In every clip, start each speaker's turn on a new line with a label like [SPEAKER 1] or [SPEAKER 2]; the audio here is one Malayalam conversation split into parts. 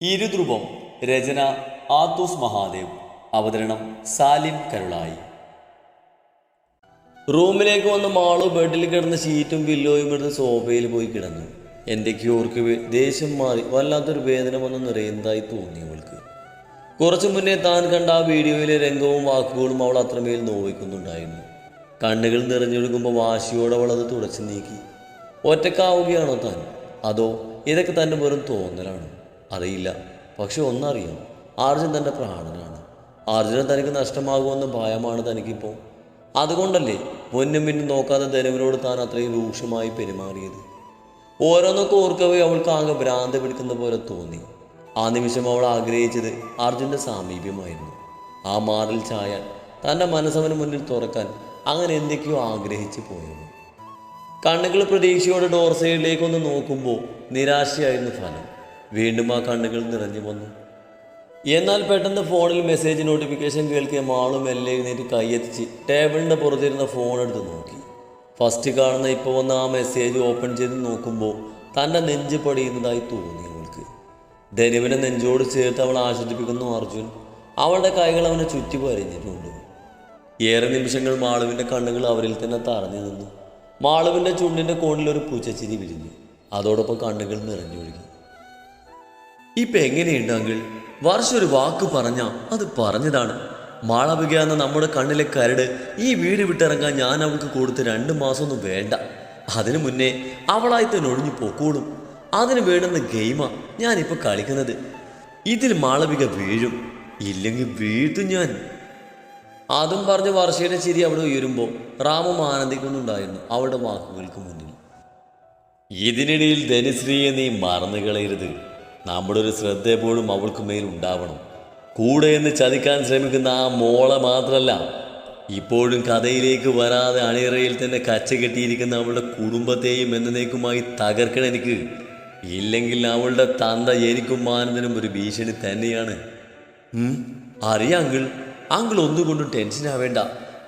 [SPEAKER 1] ഇരുധ്രുവം. രചന ആത്തൂസ് മഹാദേവ്. അവതരണം സാലിം കരുളായി. റൂമിലേക്ക് വന്ന മാളു ബെഡിൽ കിടന്ന ഷീറ്റും പില്ലോയും എടുത്ത് സോഫയിൽ പോയി കിടന്നു. എന്തൊക്കെയോ ഓർക്ക് ദേഷ്യം മാറി വല്ലാത്തൊരു വേദന വന്ന് നിറയുന്നതായി തോന്നി അവൾക്ക്. കുറച്ചു മുന്നേ താൻ കണ്ട ആ വീഡിയോയിലെ രംഗവും വാക്കുകളും അവൾ അത്രമേൽ നോവിക്കുന്നുണ്ടായിരുന്നു. കണ്ണുകൾ നിറഞ്ഞൊഴുകുമ്പോൾ വാശിയോടെ അവൾ അത് തുടച്ചു നീക്കി. ഒറ്റക്കാവുകയാണോ താൻ, അതോ ഇതൊക്കെ തന്നെ വെറും തോന്നലാണ്? അറിയില്ല. പക്ഷെ ഒന്നറിയാം, അർജുൻ തൻ്റെ പ്രാണനാണ്. അർജുനെ തനിക്ക് നഷ്ടമാകുമെന്ന ഭയമാണ് തനിക്കിപ്പോൾ. അതുകൊണ്ടല്ലേ മുന്നും പിന്നും നോക്കാതെ ധനുവിനോട് താൻ അത്രയും രൂക്ഷമായി പെരുമാറിയത്. ഓരോന്നൊക്കെ ഓർക്കവേ അവൾക്ക് ആകെ ഭ്രാന്ത് പിടിക്കുന്ന പോലെ തോന്നി. ആ നിമിഷം അവൾ ആഗ്രഹിച്ചത് അർജുൻ്റെ സാമീപ്യമായിരുന്നു. ആ മാറിൽ ചായാൻ, തൻ്റെ മനസ്സവന് മുന്നിൽ തുറക്കാൻ, അങ്ങനെ എന്തൊക്കെയോ ആഗ്രഹിച്ചു പോയത്. കണ്ണുകൾ പ്രതീക്ഷയോടെ ഡോർ സൈഡിലേക്കൊന്ന് നോക്കുമ്പോൾ നിരാശയായിരുന്നു ഫലം. വീണ്ടും ആ കണ്ണുകൾ നിറഞ്ഞു വന്നു. എന്നാൽ പെട്ടെന്ന് ഫോണിൽ മെസ്സേജ് നോട്ടിഫിക്കേഷൻ കേൾക്കിയ മാളും മെല്ലെ എഴുന്നേറ്റ് കൈയെത്തിച്ച് ടേബിളിൻ്റെ പുറത്തിരുന്ന ഫോൺ എടുത്ത് നോക്കി. ഫസ്റ്റ് കാണുന്ന ഇപ്പോൾ വന്ന ആ മെസ്സേജ് ഓപ്പൺ ചെയ്ത് നോക്കുമ്പോൾ തൻ്റെ നെഞ്ച് പടിയുന്നതായി തോന്നി അവൾക്ക്. ധനുവിനെ നെഞ്ചോട് ചേർത്ത് അവൾ ആശ്വസിപ്പിക്കുന്നു അർജുൻ. അവളുടെ കൈകൾ അവനെ ചുറ്റി പരിഞ്ഞിട്ടുണ്ട്. ഏറെ നിമിഷങ്ങൾ മാളുവിൻ്റെ കണ്ണുകൾ അവരിൽ തന്നെ തറഞ്ഞു നിന്നു. മാളുവിൻ്റെ ചുണ്ടിൻ്റെ കോണിൽ ഒരു പൂച്ചച്ചിരി വിരിഞ്ഞു. അതോടൊപ്പം കണ്ണുകൾ നിറഞ്ഞൊഴുകി. ഇപ്പം എങ്ങനെയുണ്ട് അങ്കിൾ? വർഷം ഒരു വാക്ക് പറഞ്ഞാ അത് പറഞ്ഞതാണ്. മാളവിക എന്ന നമ്മുടെ കണ്ണിലെ കരട് ഈ വീട് വിട്ടിറങ്ങാൻ ഞാൻ അവൾക്ക് കൊടുത്ത് 2 മാസമൊന്നും വേണ്ട. അതിനു മുന്നേ അവളായി തന്നെ ഒഴിഞ്ഞു പൊക്കോളും. അതിന് വേണ്ടുന്ന ഗെയിമാ ഞാനിപ്പോൾ കളിക്കുന്നത്. ഇതിൽ മാളവിക വീഴും, ഇല്ലെങ്കിൽ വീഴ്ത്തും ഞാൻ. അതും പറഞ്ഞ് വർഷയുടെ ചിരി അവിടെ ഉയരുമ്പോൾ റാമും ആനന്ദിക്കുന്നുണ്ടായിരുന്നു അവളുടെ വാക്കുകൾക്ക് മുന്നിൽ. ഇതിനിടയിൽ ധനുശ്രീയെ നീ മറന്നു കളയരുത്. നമ്മുടെ ഒരു ശ്രദ്ധ എപ്പോഴും അവൾക്ക് മേൽ ഉണ്ടാവണം. കൂടെ എന്ന് ചതിക്കാൻ ശ്രമിക്കുന്ന ആ മോളെ മാത്രമല്ല, ഇപ്പോഴും കഥയിലേക്ക് വരാതെ അണിയറയിൽ തന്നെ കച്ച കെട്ടിയിരിക്കുന്ന അവളുടെ കുടുംബത്തെയും എന്നേക്കുമായി തകർക്കണം എനിക്ക്. ഇല്ലെങ്കിൽ അവളുടെ തന്ത എനിക്കും മാനന്ദനും ഒരു ഭീഷണി തന്നെയാണ്. അറിയാം അങ്കിൾ. അങ്കിൾ ഒന്നുകൊണ്ടും ടെൻഷൻ ആവേണ്ട.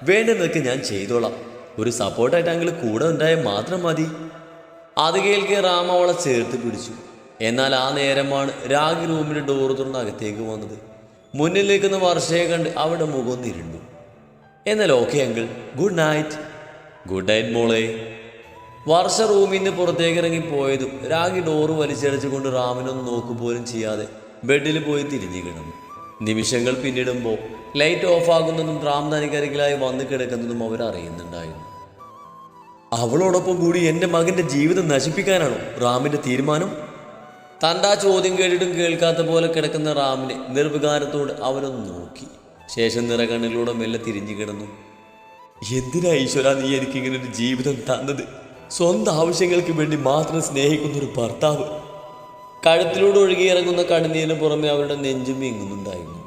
[SPEAKER 1] വേണ്ടതൊക്കെ ഞാൻ ചെയ്തോളാം. ഒരു സപ്പോർട്ടായിട്ട് അങ്കിൾ കൂടെ ഉണ്ടായാൽ മാത്രം മതി. അത് കേൾക്കെ റാം അവളെ ചേർത്ത് പിടിച്ചു. എന്നാൽ ആ നേരമാണ് രാഗി റൂമിൻ്റെ ഡോറ് തുറന്ന് അകത്തേക്ക് വന്നത്. മുന്നിൽ നിൽക്കുന്ന വർഷയെ കണ്ട് അവിടെ മുഖം തിരുണ്ടു. എന്നാൽ okay uncle, good night. Good night മോളെ. വർഷ റൂമിൽ നിന്ന് പുറത്തേക്ക് ഇറങ്ങി പോയതും രാഗി ഡോറ് വലിച്ചടച്ചുകൊണ്ട് റാമിനൊന്നും നോക്കുപോലും ചെയ്യാതെ ബെഡിൽ പോയി തിരിഞ്ഞു കിടന്നു. നിമിഷങ്ങൾ പിന്നിടുമ്പോൾ ലൈറ്റ് ഓഫാകുന്നതും റാം തനിക്കരികിലായി വന്നു കിടക്കുന്നതും അവരറിയുന്നുണ്ടായിരുന്നു. അവളോടൊപ്പം കൂടി എൻ്റെ മകൻ്റെ ജീവിതം നശിപ്പിക്കാനാണോ റാമിൻ്റെ തീരുമാനം? തൻ്റെ ആ ചോദ്യം കേട്ടിട്ടും കേൾക്കാത്ത പോലെ കിടക്കുന്ന റാമിനെ നിർവികാരത്തോട് അവനൊന്ന് നോക്കി. ശേഷം നിറകണ്ണിലൂടെ മെല്ലെ തിരിഞ്ഞു കിടന്നു. എന്തിനാ ഈശ്വര നീ എനിക്കിങ്ങനെ ഒരു ജീവിതം തന്നത്? സ്വന്തം ആവശ്യങ്ങൾക്ക് വേണ്ടി മാത്രം സ്നേഹിക്കുന്നൊരു ഭർത്താവ്. കഴുത്തിലൂടെ ഒഴുകിയിറങ്ങുന്ന കണ്ണുനീരിന് പുറമെ അവരുടെ നെഞ്ചും വീങ്ങുന്നുണ്ടായിരുന്നു.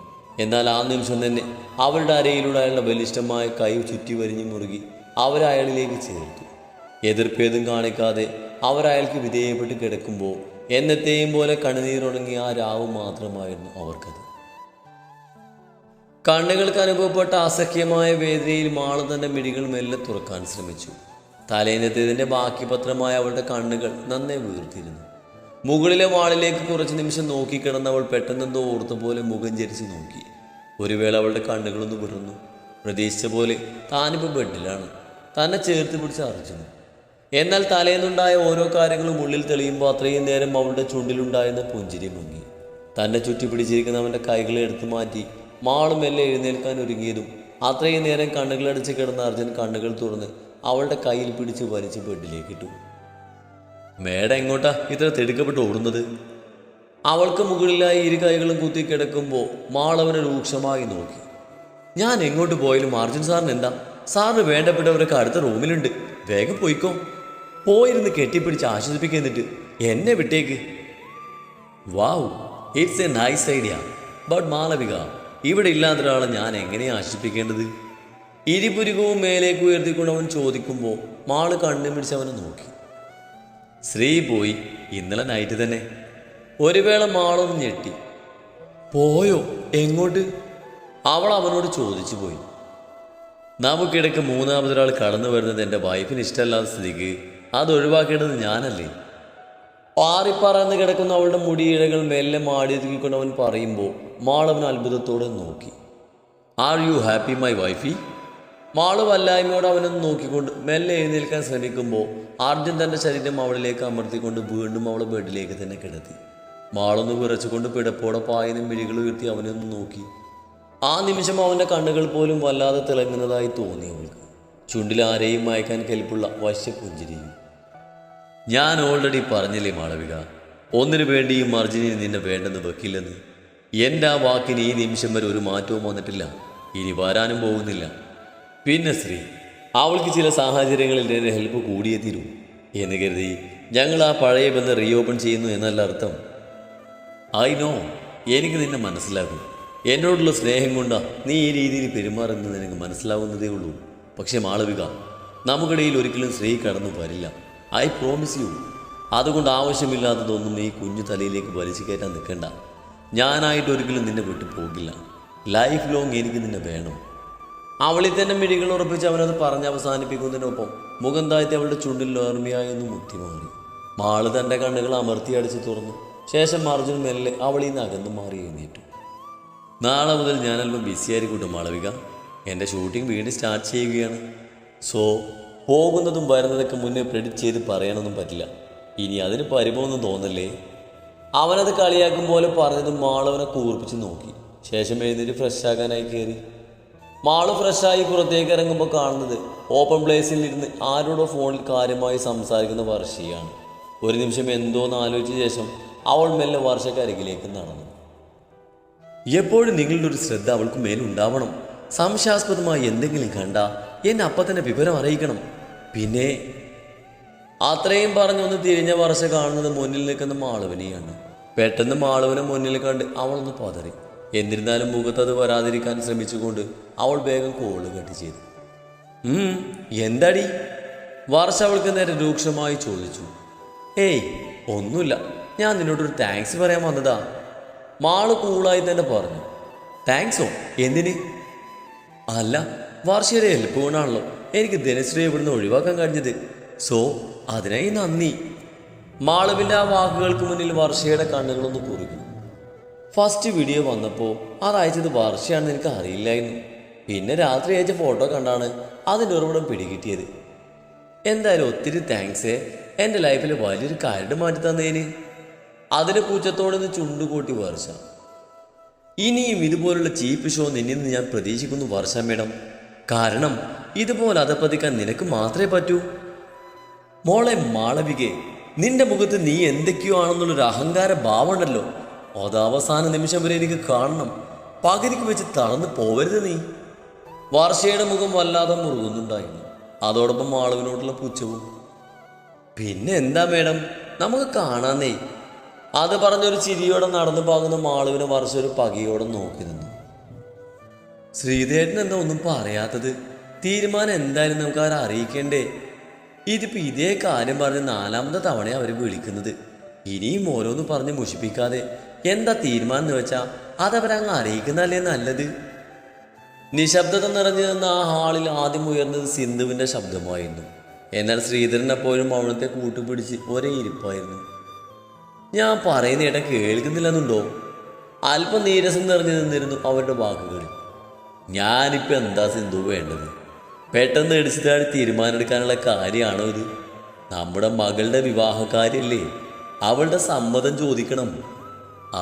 [SPEAKER 1] എന്നാൽ ആ നിമിഷം തന്നെ അവളുടെ അരയിലൂടെ അയാളുടെ ബലിഷ്ഠമായ കൈ ചുറ്റി വരിഞ്ഞു മുറുകി അവരയാളിലേക്ക് ചേർത്തു. എതിർപ്പേതും കാണിക്കാതെ അവരയാൾക്ക് വിധേയപ്പെട്ട് കിടക്കുമ്പോൾ എന്നത്തെയും പോലെ കണ്ണുനീരുണങ്ങി ആ രാവ് മാത്രമായിരുന്നു അവർക്കത്. കണ്ണുകൾക്ക് അനുഭവപ്പെട്ട അസഖ്യമായ വേദനയിൽ മാള് തൻ്റെ മിഴികൾ മെല്ലെ തുറക്കാൻ ശ്രമിച്ചു. തലേന്നത്തേതിൻ്റെ ബാക്കി പത്രമായ അവളുടെ കണ്ണുകൾ നന്നേ വീർത്തിരുന്നു. മുകളിലെ വാളിലേക്ക് കുറച്ച് നിമിഷം നോക്കിക്കിടന്ന് അവൾ പെട്ടെന്നെന്തോ ഓർത്ത പോലെ മുഖം ചരിച്ച് നോക്കി. ഒരു വേള അവളുടെ കണ്ണുകളൊന്ന് വിടർന്നു. പ്രതീക്ഷിച്ച പോലെ താനിപ്പോൾ ബെഡിലാണ്. തന്നെ ചേർത്ത് പിടിച്ച് അർജുനു. എന്നാൽ തലേന്നുണ്ടായ ഓരോ കാര്യങ്ങളും ഉള്ളിൽ തെളിയുമ്പോൾ അത്രയും നേരം അവളുടെ ചുണ്ടിലുണ്ടായിരുന്ന പുഞ്ചിരി മുങ്ങി. തന്നെ ചുറ്റി പിടിച്ചിരിക്കുന്ന അവൻ്റെ കൈകളെ എടുത്തു മാറ്റി മാളും മെല്ലെ എഴുന്നേൽക്കാൻ ഒരുങ്ങിയതും അത്രയും നേരം കണ്ണുകളടിച്ച് കിടന്ന അർജുൻ കണ്ണുകൾ തുറന്ന് അവളുടെ കയ്യിൽ പിടിച്ച് വലിച്ച് ബെഡിലേക്ക് ഇട്ടു. മേഡം എങ്ങോട്ടാ ഇത്ര തിടുക്കപ്പെട്ട് ഓടുന്നത്? അവൾക്ക് മുകളിലായി ഇരു കൈകളും കുത്തി കിടക്കുമ്പോൾ മാളവനെ രൂക്ഷമായി നോക്കി. ഞാൻ എങ്ങോട്ട് പോയാലും അർജുൻ സാറിന് എന്താ? സാറിന് വേണ്ടപ്പെട്ടവരൊക്കെ അടുത്ത റൂമിലുണ്ട്. വേഗം പോയിക്കോ. പോയിരുന്ന് കെട്ടിപ്പിടിച്ച് ആശ്വസിപ്പിക്കുന്നിട്ട് എന്നെ വിട്ടേക്ക്. Wow, it's a nice idea. But Malavika, ഇവിടെ ഇല്ലാത്ത ഒരാളെ ഞാൻ എങ്ങനെയാണ് ആശ്വസിപ്പിക്കേണ്ടത്? ഇരുപുരുകവും മേലേക്ക് ഉയർത്തിക്കൊണ്ട് അവൻ ചോദിക്കുമ്പോൾ മാള് കണ്ണു പിടിച്ച് അവനെ നോക്കി. ശ്രീ പോയി, ഇന്നലെ നൈറ്റ് തന്നെ. ഒരു വേള മാളൊന്ന് ഞെട്ടി. പോയോ? എങ്ങോട്ട്? അവൾ അവനോട് ചോദിച്ചു പോയി. നമുക്കിടയ്ക്ക് മൂന്നാമതൊരാൾ കടന്നു വരുന്നത് എൻ്റെ വൈഫിന് ഇഷ്ടമല്ലാത്ത സ്ഥിതിക്ക് അത് ഒഴിവാക്കേണ്ടത് ഞാനല്ലേ? പാറിപ്പറന്ന് കിടക്കുന്ന അവളുടെ മുടിയിഴകൾ മെല്ലെ മാടിയൊതുക്കിക്കൊണ്ട് അവൻ പറയുമ്പോൾ മാളവൻ അത്ഭുതത്തോടെ നോക്കി. Are you happy my wifey? Malu വല്ലായ്മയോടെ അവനൊന്ന് നോക്കിക്കൊണ്ട് മെല്ലെ എഴുന്നേൽക്കാൻ ശ്രമിക്കുമ്പോൾ അർജുൻ തൻ്റെ ശരീരം അവളിലേക്ക് അമർത്തിക്കൊണ്ട് വീണ്ടും അവളെ ബെഡിലേക്ക് തന്നെ കിടത്തി. മാളൊന്ന് വിറച്ചുകൊണ്ട് പിടപ്പോടെ പായനും മിഴികൾ ഉയർത്തി അവനൊന്ന് നോക്കി. ആ നിമിഷം അവൻ്റെ കണ്ണുകൾ പോലും വല്ലാതെ തിളങ്ങുന്നതായി തോന്നി അവൾക്ക്. ചുണ്ടിൽ ആരെയും മയക്കാൻ കെൽപ്പുള്ള വശ്യപുഞ്ചിരിയും. ഞാൻ ഓൾറെഡി പറഞ്ഞില്ലേ മാളവിക, ഒന്നിനു വേണ്ടിയും അർജുനിന് നിന്നെ വേണ്ടെന്ന് വെക്കില്ലെന്ന്. എൻ്റെ ആ വാക്കിന് ഈ നിമിഷം വരെ ഒരു മാറ്റവും വന്നിട്ടില്ല, ഇനി വരാനും പോകുന്നില്ല. പിന്നെ ശ്രീ, അവൾക്ക് ചില സാഹചര്യങ്ങളിൽ എൻ്റെ ഹെൽപ്പ് കൂടിയേ തീരൂ എന്ന് കരുതി ഞങ്ങൾ ആ പഴയ ബന്ധം റീഓപ്പൺ ചെയ്യുന്നു എന്നല്ല അർത്ഥം. ഐ നോ, എനിക്ക് നിന്നെ മനസ്സിലാകും. എന്നോടുള്ള സ്നേഹം കൊണ്ടാ നീ ഈ രീതിയിൽ പെരുമാറുന്നത് എനിക്ക് മനസ്സിലാവുന്നതേ ഉള്ളൂ. പക്ഷേ മാളവിക, നമുക്കിടയിൽ ഒരിക്കലും ശ്രീ കടന്നു വരില്ല. I promise U. അതുകൊണ്ട് ആവശ്യമില്ലാത്തതൊന്നും ഈ കുഞ്ഞു തലയിലേക്ക് വലിച്ചു കയറ്റാൻ നിൽക്കണ്ട. ഞാനായിട്ട് ഒരിക്കലും നിന്നെ വിട്ടു പോകില്ല. ലൈഫ് ലോങ് എനിക്ക് നിന്നെ വേണം. അവളിൽ തന്നെ മിഴികൾ ഉറപ്പിച്ച് അവനത് പറഞ്ഞ് അവസാനിപ്പിക്കുന്നതിനൊപ്പം മുഖം താഴ്ത്തി അവളുടെ ചുണ്ടിൽ ഓർമ്മയായൊന്ന് മുത്തിമാറി. മാള് തൻ്റെ കണ്ണുകൾ അമർത്തി അടിച്ച് തുറന്നു. ശേഷം അർജുൻ മെല്ലെ അവളിൽ നിന്ന് അകന്നു മാറി എഴുന്നേറ്റു. നാളെ മുതൽ ഞാനല്പം ബിസിയായിരിക്കും മാളവിക. എൻ്റെ ഷൂട്ടിംഗ് വീണ്ടും സ്റ്റാർട്ട് ചെയ്യുകയാണ്. സോ പോകുന്നതും വരുന്നതൊക്കെ മുന്നേ പ്രെഡിക്റ്റ് ചെയ്ത് പറയാനൊന്നും പറ്റില്ല. ഇനി അതിന് പരിഭവമൊന്നും തോന്നല്ലേ? അവനത് കളിയാക്കും പോലെ പറഞ്ഞതും മാളവനെ കൂർപ്പിച്ച് നോക്കി. ശേഷം എഴുന്നേറ്റ് ഫ്രഷാക്കാനായി കയറി. മാള് ഫ്രഷായി പുറത്തേക്ക് ഇറങ്ങുമ്പോൾ കാണുന്നത് ഓപ്പൺ പ്ലേസിൽ ഇരുന്ന് ആരോടോ ഫോണിൽ കാര്യമായി സംസാരിക്കുന്ന വർഷയാണ്. ഒരു നിമിഷം എന്തോന്ന് ആലോചിച്ച ശേഷം അവൾ മെല്ലെ വർഷക്കരികിലേക്ക് നടന്നു. എപ്പോഴും നിങ്ങളുടെ ഒരു ശ്രദ്ധ അവൾക്ക് മേലുണ്ടാവണം. സംശയാസ്പദമായി എന്തെങ്കിലും കണ്ട എന്നെ അപ്പം തന്നെ വിവരം അറിയിക്കണം. പിന്നെ അത്രയും പറഞ്ഞൊന്ന് തിരിഞ്ഞ വർഷ കാണുന്നത് മുന്നിൽ നിൽക്കുന്ന മാളവനെയാണ്. പെട്ടെന്ന് മാളവനെ മുന്നിൽ കണ്ട് അവളൊന്ന് പതറി. എന്നിരുന്നാലും മുഖത്തത് വരാതിരിക്കാൻ ശ്രമിച്ചുകൊണ്ട് അവൾ വേഗം കോള് കട്ട് ചെയ്തു. എന്താടി? വർഷ അവൾക്ക് നേരെ രൂക്ഷമായി ചോദിച്ചു. ഏയ് ഒന്നുമില്ല, ഞാൻ നിന്നോടൊരു താങ്ക്സ് പറയാൻ വന്നതാ. മാള് കൂളായി തന്നെ പറഞ്ഞു. താങ്ക്സോ? എന്തിന്? അല്ല, വർഷയുടെ ഹെൽപ്പ് കൊണ്ടാണല്ലോ എനിക്ക് ധനശ്രീ ഇവിടുന്ന് ഒഴിവാക്കാൻ കഴിഞ്ഞത്. സോ അതിനായി നന്ദി. മാളവിൻ്റെ ആ വാക്കുകൾക്ക് മുന്നിൽ വർഷയുടെ കണ്ണുകളൊന്ന് കുറുകി. ഫസ്റ്റ് വീഡിയോ വന്നപ്പോൾ അത് അയച്ചത് വർഷയാണെന്ന് എനിക്ക് അറിയില്ലായിരുന്നു. പിന്നെ രാത്രി അയച്ച ഫോട്ടോ കണ്ടാണ് അതിൻ്റെ ഉറവിടം പിടികിട്ടിയത്. എന്തായാലും ഒത്തിരി താങ്ക്സ്, എൻ്റെ ലൈഫിൽ വലിയൊരു കരട് മാറ്റി തന്നതിന്. അതിന് പൂച്ചത്തോടെ നിന്ന് ചുണ്ടുകൂട്ടി വർഷ. ഇനിയും ഇതുപോലുള്ള ചീപ്പ് ഷോ നിന്നിൽ നിന്ന് ഞാൻ പ്രതീക്ഷിക്കുന്നു വർഷ മേഡം. കാരണം ഇതുപോലെ അധപ്പതിക്കാൻ നിനക്ക് മാത്രമേ പറ്റൂ. മോളെ മാളവികെ, നിന്റെ മുഖത്ത് നീ എന്തൊക്കെയോ ആണെന്നുള്ളൊരു അഹങ്കാര ഭാവമുണ്ടല്ലോ. അത് അവസാന നിമിഷം വരെ എനിക്ക് കാണണം. പകുതിക്ക് വെച്ച് തളർന്നു പോവരുത് നീ. വർഷയുടെ മുഖം വല്ലാതെ മുറുകുന്നുണ്ടായിരുന്നു. അതോടൊപ്പം മാളവിനോടുള്ള പുച്ഛവും. പിന്നെ എന്താ മേഡം, നമുക്ക് കാണാന്നേ. അത് പറഞ്ഞൊരു ചിരിയോടെ നടന്നു പോകുന്ന മാളുവിനെ വർഷം ഒരു പകയോടെ നോക്കി നിന്നു. ശ്രീധേട്ടൻ എന്താ ഒന്നും പറയാത്തത്? തീരുമാനം എന്തായാലും നമുക്ക് അവരെ അറിയിക്കണ്ടേ? ഇതിപ്പോൾ ഇതേ കാര്യം പറഞ്ഞ് 4ാമത്തെ തവണയാണ് അവർ വിളിക്കുന്നത്. ഇനിയും ഓരോന്ന് പറഞ്ഞ് മുഷിപ്പിക്കാതെ എന്താ തീരുമാനം എന്ന് വെച്ചാൽ അതവരങ്ങ് അറിയിക്കുന്നതല്ലേ നല്ലത്. നിശബ്ദത നിറഞ്ഞു നിന്ന ആ ഹാളിൽ ആദ്യം ഉയർന്നത് സിന്ധുവിൻ്റെ ശബ്ദമായിരുന്നു. എന്നാൽ ശ്രീധരൻ എപ്പോഴും അവിടുത്തെ കൂട്ടുപിടിച്ച് ഒരേ ഇരിപ്പായിരുന്നു. ഞാൻ പറയുന്ന ഇട കേൾക്കുന്നില്ലെന്നുണ്ടോ? അല്പം നീരസം നിറഞ്ഞു നിന്നിരുന്നു അവരുടെ വാക്കുകളിൽ. ഞാനിപ്പോൾ എന്താ സിന്ധു വേണ്ടത്? പെട്ടെന്ന് ഇടിച്ചിട്ടാടി തീരുമാനമെടുക്കാനുള്ള കാര്യമാണോ ഇത്? നമ്മുടെ മകളുടെ വിവാഹക്കാര്യല്ലേ, അവളുടെ സമ്മതം ചോദിക്കണം.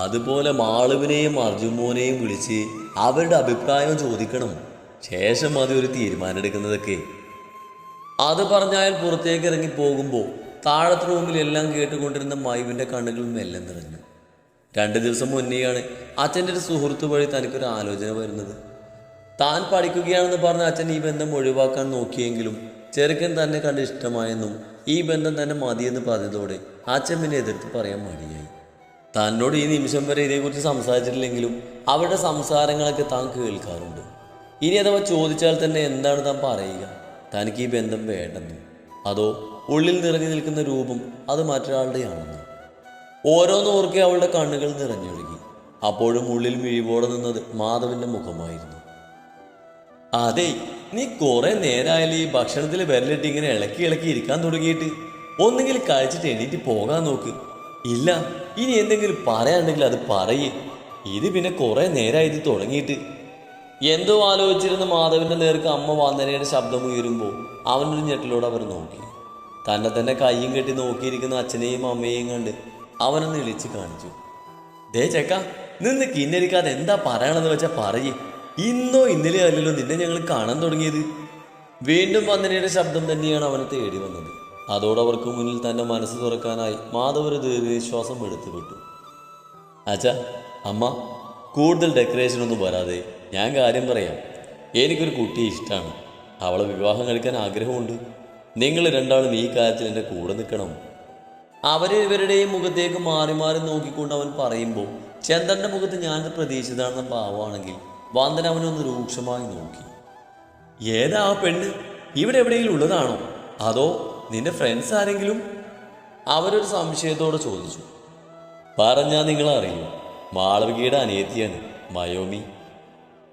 [SPEAKER 1] അതുപോലെ മാളുവിനെയും അർജുമോനെയും വിളിച്ച് അവരുടെ അഭിപ്രായം ചോദിക്കണം. ശേഷം മതി ഒരു തീരുമാനം എടുക്കുന്നതൊക്കെ. അത് പറഞ്ഞാൽ പുറത്തേക്ക് ഇറങ്ങി പോകുമ്പോൾ താഴത്തെ റൂമിൽ എല്ലാം കേട്ടുകൊണ്ടിരുന്ന മൈവിൻ്റെ കണ്ണുകൾ മെല്ലെ നിറഞ്ഞു. 2 ദിവസം മുന്നെയാണ് അച്ഛൻ്റെ ഒരു സുഹൃത്ത് വഴി തനിക്കൊരു ആലോചന വരുന്നത്. താൻ പഠിക്കുകയാണെന്ന് പറഞ്ഞ അച്ഛൻ ഈ ബന്ധം ഒഴിവാക്കാൻ നോക്കിയെങ്കിലും ചെറുക്കൻ തന്നെ കണ്ട് ഇഷ്ടമായെന്നും ഈ ബന്ധം തന്നെ മതിയെന്ന് പറഞ്ഞതോടെ അച്ഛൻ പിന്നെ എതിർത്ത് പറയാൻ മടിയായി. തന്നോട് ഈ നിമിഷം വരെ ഇതേക്കുറിച്ച് സംസാരിച്ചിട്ടില്ലെങ്കിലും അവരുടെ സംസാരങ്ങളൊക്കെ താൻ കേൾക്കാറുണ്ട്. ഇനി അഥവാ ചോദിച്ചാൽ തന്നെ എന്താണ് താൻ പറയുക? തനിക്ക് ഈ ബന്ധം വേണ്ടെന്നും അതോ ഉള്ളിൽ നിറഞ്ഞു നിൽക്കുന്ന രൂപം അത് മറ്റൊരാളുടെയാണെന്ന്? ഓരോന്നോർക്കെ അവളുടെ കണ്ണുകൾ നിറഞ്ഞൊഴുകി. അപ്പോഴും ഉള്ളിൽ മിഴിവോടെ നിന്നത് മാധവന്റെ മുഖമായിരുന്നു. അതെ, നീ കുറെ നേരമായാലും ഈ ഭക്ഷണത്തിൽ വിരലിട്ട് ഇങ്ങനെ ഇളക്കി ഇളക്കി ഇരിക്കാൻ തുടങ്ങിയിട്ട്. ഒന്നെങ്കിൽ കഴിച്ചിട്ട് എണീറ്റ് പോകാൻ നോക്ക്. ഇല്ല, ഇനി എന്തെങ്കിലും പറയാനുണ്ടെങ്കിൽ അത് പറയേ. ഇത് പിന്നെ കുറെ നേരമായി ഇത് തുടങ്ങിയിട്ട്. എന്തോ ആലോചിച്ചിരുന്ന മാധവന്റെ നേർക്ക് അമ്മ വന്ദനയുടെ ശബ്ദം ഉയരുമ്പോൾ അവനൊരു ഞെട്ടിലൂടെ അവർ നോക്കി. തന്നെ കയ്യും കെട്ടി നോക്കിയിരിക്കുന്ന അച്ഛനെയും അമ്മയെയും കണ്ട് അവനൊന്ന് ഇളിച്ച് കാണിച്ചു. ദേ ചെക്ക, നിന്ന് കിന്നരിക്കാതെ എന്താ പറയണമെന്ന് വെച്ചാൽ പറയേ. ഇന്നോ ഇന്നലെ അല്ലല്ലോ നിന്നെ ഞങ്ങൾ കാണാൻ തുടങ്ങിയത്. വീണ്ടും വന്ദനയുടെ ശബ്ദം തന്നെയാണ് അവനെ തേടി വന്നത്. അതോടവർക്ക് മുന്നിൽ തൻ്റെ മനസ്സ് തുറക്കാനായി മാധവ് ഒരു ദീർഘശ്വാസം എടുത്തു വിട്ടു. അച്ഛാ, അമ്മ, കൂടുതൽ ഡെക്കറേഷനൊന്നും വരാതെ ഞാൻ കാര്യം പറയാം. എനിക്കൊരു കുട്ടിയെ ഇഷ്ടമാണ്. അവളെ വിവാഹം കഴിക്കാൻ ആഗ്രഹമുണ്ട്. നിങ്ങൾ രണ്ടാളും ഈ കാര്യത്തിൽ എൻ്റെ കൂടെ നിൽക്കണം. അവരിവരുടെയും മുഖത്തേക്ക് മാറി മാറി നോക്കിക്കൊണ്ട് അവൻ പറയുമ്പോൾ ചന്ദ്രൻ്റെ മുഖത്ത് ഞാൻ പ്രതീക്ഷിച്ചതാണെന്ന ഭാവമാണെങ്കിൽ വന്ദന അവനൊന്ന് രൂക്ഷമായി നോക്കി. ഏതാ ആ പെണ്ണ്? ഇവിടെ എവിടെയെങ്കിലും ഉള്ളതാണോ? അതോ നിന്റെ ഫ്രണ്ട്സ് ആരെങ്കിലും? അവരൊരു സംശയത്തോടെ ചോദിച്ചു. പറഞ്ഞാൽ നിങ്ങളറിയൂ, മാളവികയുടെ അനിയത്തിയാണ് മയോമി.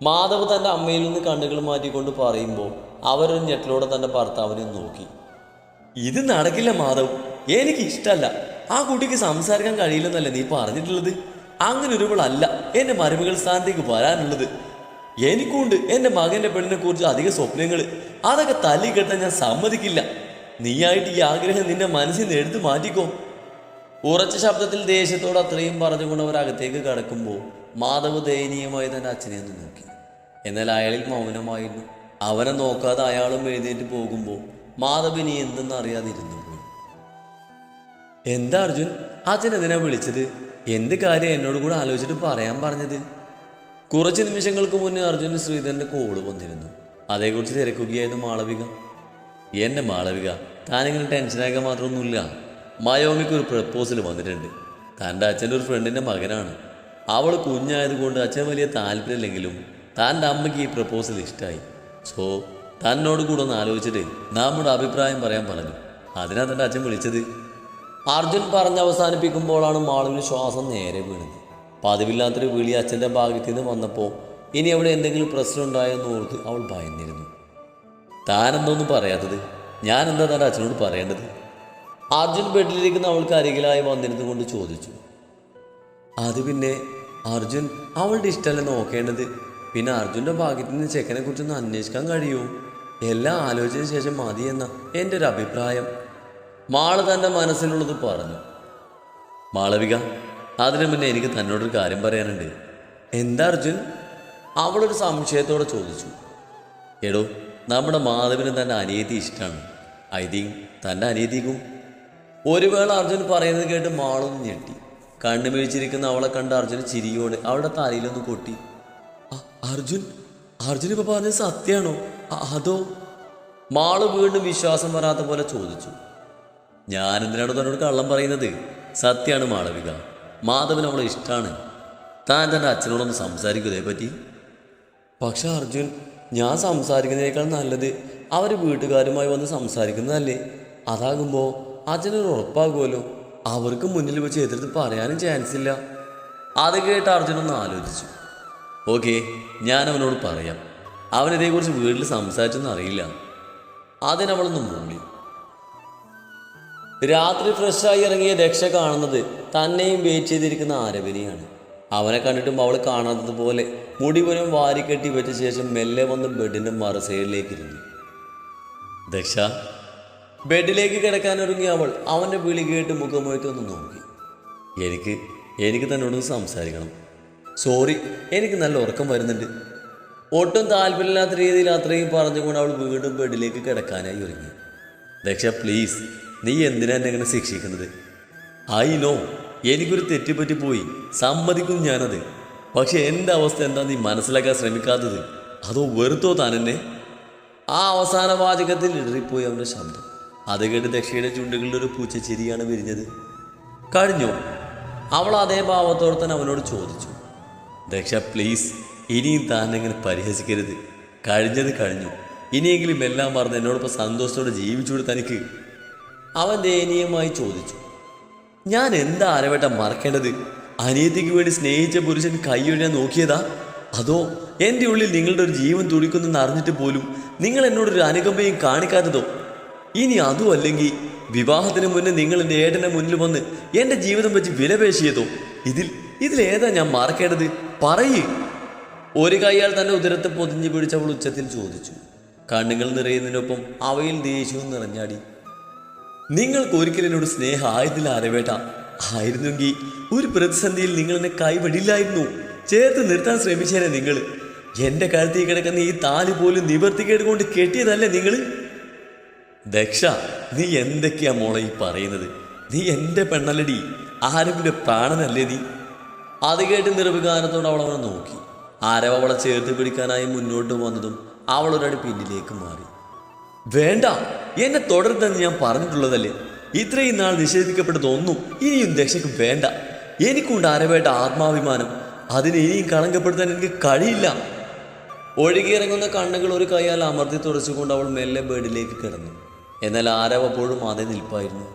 [SPEAKER 1] മാധവ് തൻ്റെ അമ്മയിൽ നിന്ന് കണ്ണുകൾ മാറ്റിക്കൊണ്ട് പറയുമ്പോൾ അവരൊരു ഞെട്ടിലൂടെ തൻ്റെ ഭർത്താവിനെ നോക്കി. ഇത് നടക്കില്ല മാധവ്, എനിക്ക് ഇഷ്ടമല്ല. ആ കുട്ടിക്ക് സംസാരിക്കാൻ കഴിയില്ലെന്നല്ലേ നീ പറഞ്ഞിട്ടുള്ളത്? അങ്ങനെ ഒരുവളല്ല എൻ്റെ മരുമകൾ സ്ഥാനത്തേക്ക് വരാനുള്ളത്. എനിക്കുണ്ട് എൻ്റെ മകൻ്റെ പെണ്ണിനെ കുറിച്ച് അധിക സ്വപ്നങ്ങൾ. അതൊക്കെ തല്ലിക്കെട്ടാൻ ഞാൻ സമ്മതിക്കില്ല. നീയായിട്ട് ഈ ആഗ്രഹം നിന്റെ മനസ്സിൽ നിന്ന് എടുത്തു മാറ്റിക്കോ. ഉറച്ച ശബ്ദത്തിൽ ദേഷ്യത്തോട് അത്രയും പറഞ്ഞുകൊണ്ട് അവരകത്തേക്ക് കടക്കുമ്പോൾ മാധവ് ദയനീയമായി തൻ്റെ അച്ഛനെ ഒന്ന് നോക്കി. എന്നാൽ അയാളിൽ മൗനമായിരുന്നു. അവനെ നോക്കാതെ അയാളും എഴുന്നേറ്റ് പോകുമ്പോൾ മാധവിനി എന്തെന്ന് അറിയാതിരുന്നു പോയി. എന്താ അർജുൻ, അച്ഛൻ എന്തിനാ വിളിച്ചത്? എന്ത് കാര്യം എന്നോട് കൂടെ ആലോചിച്ചിട്ട് പറയാൻ പറഞ്ഞത്? കുറച്ച് നിമിഷങ്ങൾക്ക് മുന്നേ അർജുന് ശ്രീധരൻ്റെ കോള് വന്നിരുന്നു. അതേക്കുറിച്ച് തിരക്കുകയായിരുന്നു മാളവിക. എൻ്റെ മാളവിക, താനിങ്ങനെ ടെൻഷനാക്കാൻ മാത്രമൊന്നുമില്ല. മയോമിക്ക് ഒരു പ്രപ്പോസൽ വന്നിട്ടുണ്ട്. തൻ്റെ അച്ഛൻ്റെ ഒരു ഫ്രണ്ടിൻ്റെ മകനാണ്. അവൾ കുഞ്ഞായതുകൊണ്ട് അച്ഛൻ വലിയ താല്പര്യമില്ലെങ്കിലും തൻ്റെ അമ്മയ്ക്ക് ഈ പ്രപ്പോസൽ ഇഷ്ടമായി. സോ തന്നോട് കൂടെ ഒന്ന് ആലോചിച്ചിട്ട് നമ്മുടെ അഭിപ്രായം പറയാൻ പറഞ്ഞു. അതിനാ തൻ്റെ അച്ഛൻ വിളിച്ചത്. അർജുൻ പറഞ്ഞ് അവസാനിപ്പിക്കുമ്പോഴാണ് മാളുവിന് ശ്വാസം നേരെ വീണത്. പതിവില്ലാത്തൊരു വിളി അച്ഛൻ്റെ ഭാഗത്തു നിന്ന് വന്നപ്പോൾ ഇനി അവിടെ എന്തെങ്കിലും പ്രശ്നം ഉണ്ടായെന്ന് ഓർത്ത് അവൾ ഭയന്നിരുന്നു. താനെന്തോന്നും പറയാത്തത്? ഞാൻ എന്താ തൻ്റെ അച്ഛനോട് പറയേണ്ടത്? അർജുൻ ബെഡിലിരിക്കുന്ന അവൾക്ക് അരികിലായി വന്നിരുന്നു കൊണ്ട് ചോദിച്ചു. അത് പിന്നെ അർജുൻ, അവളുടെ ഇഷ്ടമല്ല നോക്കേണ്ടത്. പിന്നെ അർജുൻ്റെ ഭാഗ്യത്തിൽ നിന്ന് ചെക്കനെ കുറിച്ചൊന്ന് അന്വേഷിക്കാൻ കഴിയുമോ? എല്ലാം ആലോചിച്ച ശേഷം മതിയെന്ന എൻ്റെ ഒരു അഭിപ്രായം. മാള് തൻ്റെ മനസ്സിലുള്ളത് പറഞ്ഞു. മാളവിക, അതിനു മുന്നേ എനിക്ക് തന്നോടൊരു കാര്യം പറയാനുണ്ട്. എന്താ അർജുൻ? അവളൊരു സംശയത്തോടെ ചോദിച്ചു. എടോ, നമ്മുടെ മാധവിന് തൻ്റെ അനിയത്തി ഇഷ്ടമാണ്. ഐ തിങ്ക് തൻ്റെ അനിയത്തിക്കും. ഒരു വേള അർജുൻ പറയുന്നത് കേട്ട് മാളൊന്ന് ഞെട്ടി. കണ്ണു വീഴ്ചിരിക്കുന്ന അവളെ കണ്ട് അർജുൻ ചിരിയോടെ അവളുടെ തലയിലൊന്ന് കൊട്ടി. അർജുൻ ഇപ്പൊ പറഞ്ഞത് സത്യമാണോ? അതോ? മാള് വീണ്ടും വിശ്വാസം വരാത്ത പോലെ ചോദിച്ചു. ഞാനെന്തിനാണോ തന്നോട് കള്ളം പറയുന്നത്? സത്യമാണ് മാളവിക, മാധവൻ അവളെ ഇഷ്ടമാണ്. താൻ തൻ്റെ അച്ഛനോടൊന്ന് സംസാരിക്കും ഇതേപ്പറ്റി. പക്ഷെ അർജുൻ, ഞാൻ സംസാരിക്കുന്നതിനേക്കാൾ നല്ലത് അവർ വീട്ടുകാരുമായി വന്ന് സംസാരിക്കുന്നതല്ലേ? അതാകുമ്പോൾ അച്ഛനൊരു ഉറപ്പാകുമല്ലോ. അവർക്ക് മുന്നിൽ വെച്ച് എതിർത്ത് പറയാനും ചാൻസ് ഇല്ല. അത് കേട്ട് അർജുനൊന്ന് ആലോചിച്ചു. ഓക്കെ, ഞാൻ അവനോട് പറയാം. അവനിതേക്കുറിച്ച് വീട്ടിൽ സംസാരിച്ചൊന്നും അറിയില്ല. അതിനവളൊന്ന് മൂളി. രാത്രി ഫ്രഷായി ഇറങ്ങിയ ദക്ഷ കാണുന്നത് തന്നെയും വെയിറ്റ് ചെയ്തിരിക്കുന്ന ആരവിനെയാണ്. അവനെ കണ്ടിട്ടും അവൾ കാണാത്തതുപോലെ മുടിവനും വാരിക്കെട്ടി വെച്ച ശേഷം മെല്ലെ വന്ന് ബെഡിൻ്റെ മറു സൈഡിലേക്ക് ഇരുന്നു. ദക്ഷ. ബെഡിലേക്ക് കിടക്കാനൊരുങ്ങി അവൾ അവൻ്റെ വിളി കേട്ട് മുഖമൊഴുത്തൊന്ന് നോക്കി. എനിക്ക് തന്നോടൊന്ന് സംസാരിക്കണം. സോറി, എനിക്ക് നല്ല ഉറക്കം വരുന്നുണ്ട്. ഒട്ടും താല്പര്യമില്ലാത്ത രീതിയിൽ അത്രയും പറഞ്ഞുകൊണ്ട് അവൾ വീണ്ടും ബെഡിലേക്ക് കിടക്കാനായി ഒരുങ്ങി. ദക്ഷ പ്ലീസ്, നീ എന്തിനാ എന്നെ എങ്ങനെ ശിക്ഷിക്കുന്നത്? ഐ നോ, എനിക്കൊരു തെറ്റുപറ്റി പോയി, സമ്മതിക്കും ഞാനത്. പക്ഷെ എൻ്റെ അവസ്ഥ എന്താ നീ മനസ്സിലാക്കാൻ ശ്രമിക്കാത്തത്? അതോ വെറുത്തോ താൻ എന്നെ? ആ അവസാന വാചകത്തിൽ ഇടറിപ്പോയി അവൻ്റെ ശബ്ദം. അത് കേട്ട് ദക്ഷയുടെ ചുണ്ടുകളിൽ ഒരു പൂച്ചച്ചിരിയാണ് വിരിഞ്ഞത്. കഴിഞ്ഞോ? അവൾ അതേ ഭാവത്തോടെ തന്നെ അവനോട് ചോദിച്ചു. ദക്ഷ പ്ലീസ്, ഇനിയും താൻ എങ്ങനെ പരിഹസിക്കരുത്. കഴിഞ്ഞത് കഴിഞ്ഞു. ഇനിയെങ്കിലും എല്ലാം മറന്ന് എന്നോടൊപ്പം സന്തോഷത്തോടെ ജീവിച്ചുകൂടെ തനിക്ക്? അവൻ ദയനീയമായി ചോദിച്ചു. ഞാൻ എന്താ ആരവേട്ട മറക്കേണ്ടത്? അനിയത്തിക്ക് വേണ്ടി സ്നേഹിച്ച പുരുഷൻ കൈയൊഴിയാൻ നോക്കിയതാ? അതോ എൻ്റെ ഉള്ളിൽ നിങ്ങളുടെ ഒരു ജീവൻ തുടിക്കുന്നെന്ന് അറിഞ്ഞിട്ട് പോലും നിങ്ങൾ എന്നോടൊരു അനുകമ്പയും കാണിക്കാത്തതോ? ഇനി അതും അല്ലെങ്കിൽ വിവാഹത്തിന് മുന്നേ നിങ്ങൾ എൻ്റെ ഏട്ടൻ്റെ മുന്നിൽ വന്ന് എൻ്റെ ജീവിതം വെച്ച് വിലപേശിയതോ? ഇതിലേതാ ഞാൻ മറക്കേണ്ടത്? പറയ്. ഒരു കൈയാൽ തൻ്റെ ഉദരത്തെ പൊതിഞ്ഞു പിടിച്ചവൾ ഉച്ചത്തിൽ ചോദിച്ചു. കണ്ണുകൾ നിറയുന്നതിനൊപ്പം അവയിൽ ദേഷ്യവും നിറഞ്ഞാടി. നിങ്ങൾക്ക് ഒരിക്കലും എന്നോട് സ്നേഹം ആയിരുന്നില്ല ആരവേട്ട. ആയിരുന്നെങ്കിൽ ഒരു പ്രതിസന്ധിയിൽ നിങ്ങൾ എന്നെ കൈവിടില്ലായിരുന്നു. ചേർത്ത് നിർത്താൻ ശ്രമിച്ചേനെ നിങ്ങൾ. എൻ്റെ കഴുത്തിൽ കിടക്കുന്ന ഈ താലി പോലും നിവർത്തിക്കേട് കൊണ്ട് കെട്ടിയതല്ലേ നിങ്ങൾ? ദക്ഷ, നീ എന്തൊക്കെയാ മോളെ ഈ പറയുന്നത്? നീ എൻ്റെ പെണ്ണല്ലടി, ആരവിൻ്റെ പ്രാണനല്ലേ നീ? അത് കേട്ട് നിർവികാരത്തോടെ അവൾ അവനെ നോക്കി. ആരവ് അവളെ ചേർത്ത് പിടിക്കാനായി മുന്നോട്ട് വന്നതും അവൾ ഒരടി പിന്നിലേക്ക് മാറി. വേണ്ട, എന്നെ തുടരുതെന്ന് ഞാൻ പറഞ്ഞിട്ടുള്ളതല്ലേ. ഇത്രയും നാൾ നിഷേധിക്കപ്പെട്ടതൊന്നും ഇനിയും ദക്ഷയ്ക്ക് വേണ്ട. എനിക്കുണ്ട് ആരവേട്ട ആത്മാഭിമാനം. അതിനെ ഇനിയും കളങ്കപ്പെടുത്താൻ എനിക്ക് കഴിയില്ല. ഒഴുകിയിറങ്ങുന്ന കണ്ണുകൾ ഒരു കൈയാൽ അമർത്തി തുടച്ചുകൊണ്ട് അവൾ മെല്ലെ ബെഡിലേക്ക് കിടന്നു. എന്നാൽ ആരവ് അപ്പോഴും അതേ നിൽപ്പായിരുന്നു.